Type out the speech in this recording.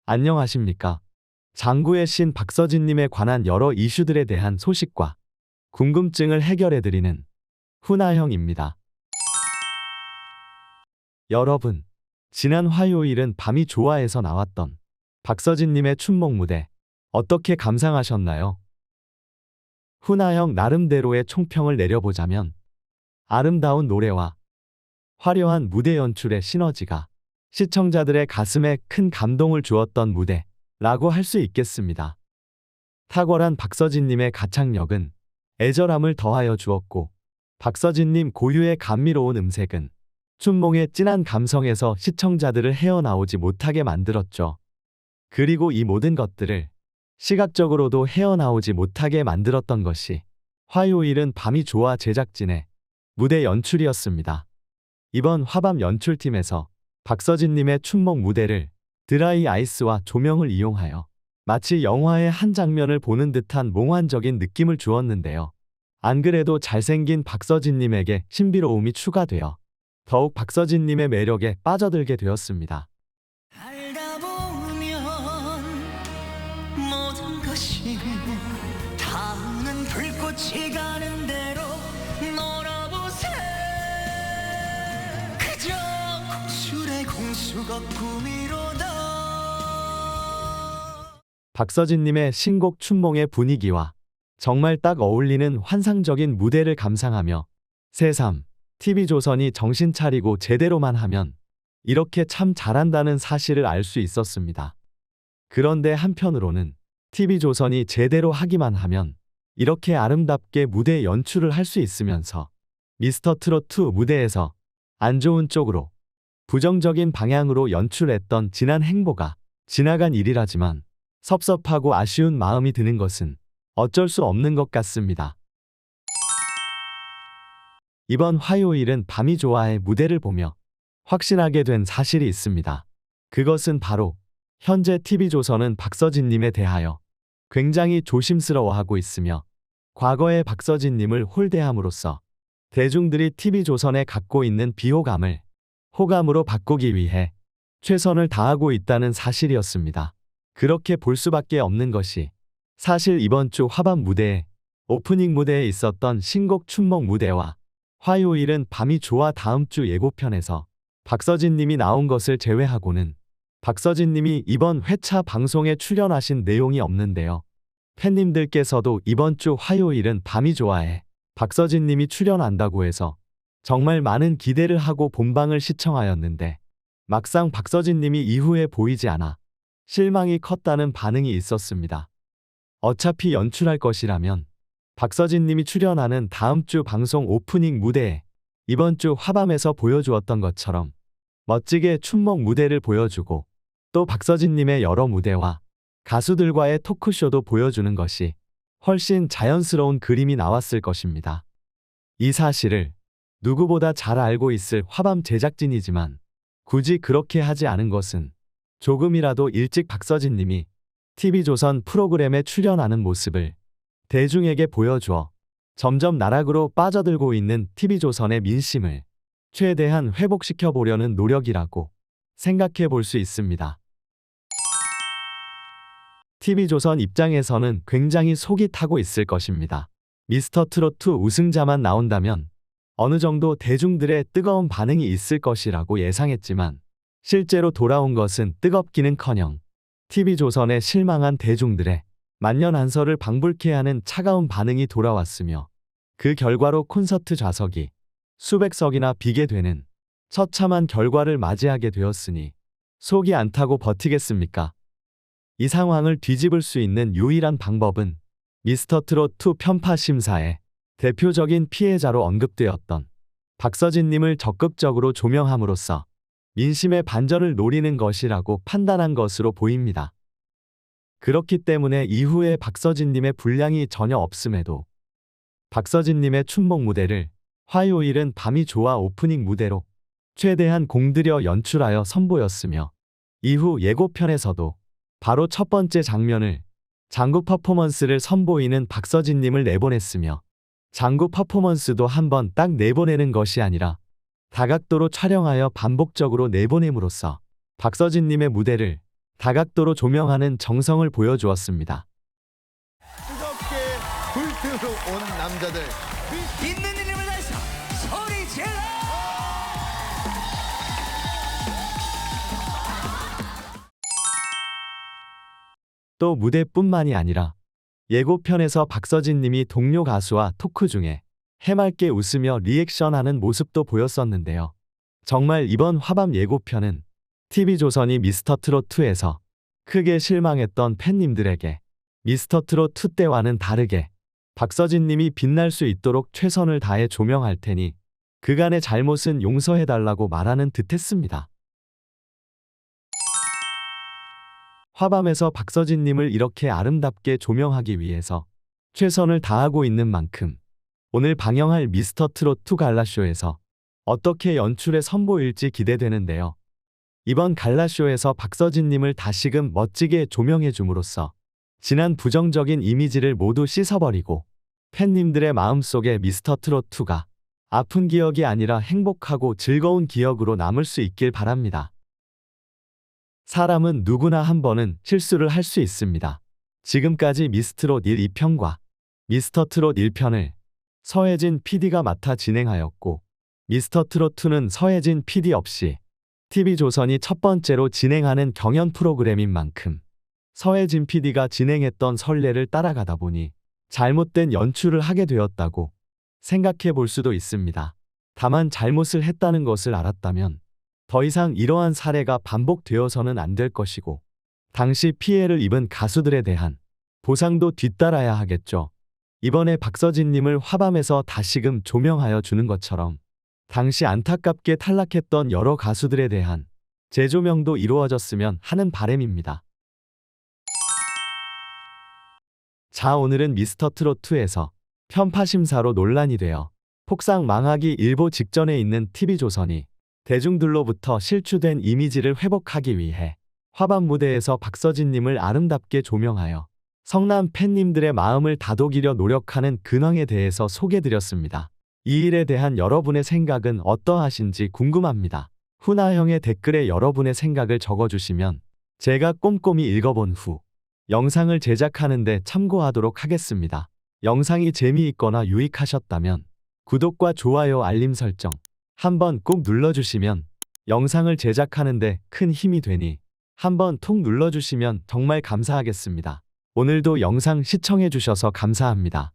안녕하십니까. 장구의 신 박서진님에 관한 여러 이슈들에 대한 소식과 궁금증을 해결해드리는 훈아형입니다. 여러분, 지난 화요일은 밤이 좋아에서 나왔던 박서진님의 춘목 무대 어떻게 감상하셨나요? 훈아형 나름대로의 총평을 내려보자면 아름다운 노래와 화려한 무대 연출의 시너지가 시청자들의 가슴에 큰 감동을 주었던 무대라고 할 수 있겠습니다. 탁월한 박서진님의 가창력은 애절함을 더하여 주었고, 박서진님 고유의 감미로운 음색은 춘몽의 진한 감성에서 시청자들을 헤어나오지 못하게 만들었죠. 그리고 이 모든 것들을 시각적으로도 헤어나오지 못하게 만들었던 것이 화요일은 밤이 좋아 제작진의 무대 연출이었습니다. 이번 화밤 연출팀에서 박서진님의 춘목 무대를 드라이 아이스와 조명을 이용하여 마치 영화의 한 장면을 보는 듯한 몽환적인 느낌을 주었는데요. 안 그래도 잘생긴 박서진님에게 신비로움이 추가되어 더욱 박서진님의 매력에 빠져들게 되었습니다. 알다 보면 모든 것이 타오는 불꽃이 가는 대로 놀아보세. 그저 공술의 공수가 꿈이로다. 박서진님의 신곡 춘몽의 분위기와 정말 딱 어울리는 환상적인 무대를 감상하며 새삼 TV조선이 정신 차리고 제대로만 하면 이렇게 참 잘한다는 사실을 알 수 있었습니다. 그런데 한편으로는 TV조선이 제대로 하기만 하면 이렇게 아름답게 무대 연출을 할 수 있으면서 미스터트롯2 무대에서 안 좋은 쪽으로 부정적인 방향으로 연출했던 지난 행보가 지나간 일이라지만 섭섭하고 아쉬운 마음이 드는 것은 어쩔 수 없는 것 같습니다. 이번 화요일은 밤이 좋아의 무대를 보며 확신하게 된 사실이 있습니다. 그것은 바로 현재 TV조선은 박서진님에 대하여 굉장히 조심스러워하고 있으며 과거의 박서진님을 홀대함으로써 대중들이 TV조선에 갖고 있는 비호감을 호감으로 바꾸기 위해 최선을 다하고 있다는 사실이었습니다. 그렇게 볼 수밖에 없는 것이 사실 이번 주 화밤 무대에 오프닝 무대에 있었던 신곡 춘목 무대와 화요일은 밤이 좋아 다음 주 예고편에서 박서진님이 나온 것을 제외하고는 박서진님이 이번 회차 방송에 출연하신 내용이 없는데요. 팬님들께서도 이번 주 화요일은 밤이 좋아에 박서진님이 출연한다고 해서 정말 많은 기대를 하고 본방을 시청하였는데 막상 박서진님이 이후에 보이지 않아 실망이 컸다는 반응이 있었습니다. 어차피 연출할 것이라면 박서진님이 출연하는 다음 주 방송 오프닝 무대에 이번 주 화밤에서 보여주었던 것처럼 멋지게 춘목 무대를 보여주고 또 박서진님의 여러 무대와 가수들과의 토크쇼도 보여주는 것이 훨씬 자연스러운 그림이 나왔을 것입니다. 이 사실을 누구보다 잘 알고 있을 화밤 제작진이지만 굳이 그렇게 하지 않은 것은 조금이라도 일찍 박서진님이 TV조선 프로그램에 출연하는 모습을 대중에게 보여주어 점점 나락으로 빠져들고 있는 TV조선의 민심을 최대한 회복시켜 보려는 노력이라고 생각해 볼 수 있습니다. TV조선 입장에서는 굉장히 속이 타고 있을 것입니다. 미스터트롯2 우승자만 나온다면 어느 정도 대중들의 뜨거운 반응이 있을 것이라고 예상했지만 실제로 돌아온 것은 뜨겁기는커녕 TV조선에 실망한 대중들의 만년한서를 방불케 하는 차가운 반응이 돌아왔으며 그 결과로 콘서트 좌석이 수백 석이나 비게 되는 처참한 결과를 맞이하게 되었으니 속이 안 타고 버티겠습니까? 이 상황을 뒤집을 수 있는 유일한 방법은 미스터트롯2 편파 심사에 대표적인 피해자로 언급되었던 박서진님을 적극적으로 조명함으로써 민심의 반전을 노리는 것이라고 판단한 것으로 보입니다. 그렇기 때문에 이후에 박서진님의 분량이 전혀 없음에도 박서진님의 춘목 무대를 화요일은 밤이 좋아 오프닝 무대로 최대한 공들여 연출하여 선보였으며 이후 예고편에서도 바로 첫 번째 장면을 장구 퍼포먼스를 선보이는 박서진님을 내보냈으며 장구 퍼포먼스도 한번 딱 내보내는 것이 아니라 다각도로 촬영하여 반복적으로 내보냄으로써 박서진님의 무대를 다각도로 조명하는 정성을 보여주었습니다. 뜨겁게 불태우러 온 남자들. 있는 이름을 다해서 소리 질러. 또 무대뿐만이 아니라 예고편에서 박서진 님이 동료 가수와 토크 중에 해맑게 웃으며 리액션하는 모습도 보였었는데요. 정말 이번 화밤 예고편은 TV조선이 미스터트롯2에서 크게 실망했던 팬님들에게 미스터트롯2 때와는 다르게 박서진 님이 빛날 수 있도록 최선을 다해 조명할 테니 그간의 잘못은 용서해달라고 말하는 듯했습니다. 화밤에서 박서진 님을 이렇게 아름답게 조명하기 위해서 최선을 다하고 있는 만큼 오늘 방영할 미스터트롯2 갈라쇼에서 어떻게 연출에 선보일지 기대되는데요. 이번 갈라쇼에서 박서진 님을 다시금 멋지게 조명해 줌으로써 지난 부정적인 이미지를 모두 씻어버리고 팬님들의 마음속에 미스터트롯2가 아픈 기억이 아니라 행복하고 즐거운 기억으로 남을 수 있길 바랍니다. 사람은 누구나 한 번은 실수를 할 수 있습니다. 지금까지 미스트롯 1, 2편과 미스터트롯 1편을 서혜진 PD가 맡아 진행하였고 미스터트롯2는 서혜진 PD 없이 TV조선이 첫 번째로 진행하는 경연 프로그램인 만큼 서혜진 PD가 진행했던 선례를 따라가다 보니 잘못된 연출을 하게 되었다고 생각해 볼 수도 있습니다. 다만 잘못을 했다는 것을 알았다면 더 이상 이러한 사례가 반복되어서는 안 될 것이고 당시 피해를 입은 가수들에 대한 보상도 뒤따라야 하겠죠. 이번에 박서진 님을 화밤에서 다시금 조명하여 주는 것처럼 당시 안타깝게 탈락했던 여러 가수들에 대한 재조명도 이루어졌으면 하는 바람입니다. 자, 오늘은 미스터트롯2에서 편파 심사로 논란이 되어 폭삭 망하기 일보 직전에 있는 TV조선이 대중들로부터 실추된 이미지를 회복하기 위해 화밤 무대에서 박서진 님을 아름답게 조명하여 성남 팬님들의 마음을 다독이려 노력하는 근황에 대해서 소개드렸습니다. 이 일에 대한 여러분의 생각은 어떠하신지 궁금합니다. 훈아형의 댓글에 여러분의 생각을 적어주시면 제가 꼼꼼히 읽어본 후 영상을 제작하는 데 참고하도록 하겠습니다. 영상이 재미있거나 유익하셨다면 구독과 좋아요, 알림 설정 한번 꼭 눌러주시면 영상을 제작하는 데 큰 힘이 되니 한번 톡 눌러주시면 정말 감사하겠습니다. 오늘도 영상 시청해주셔서 감사합니다.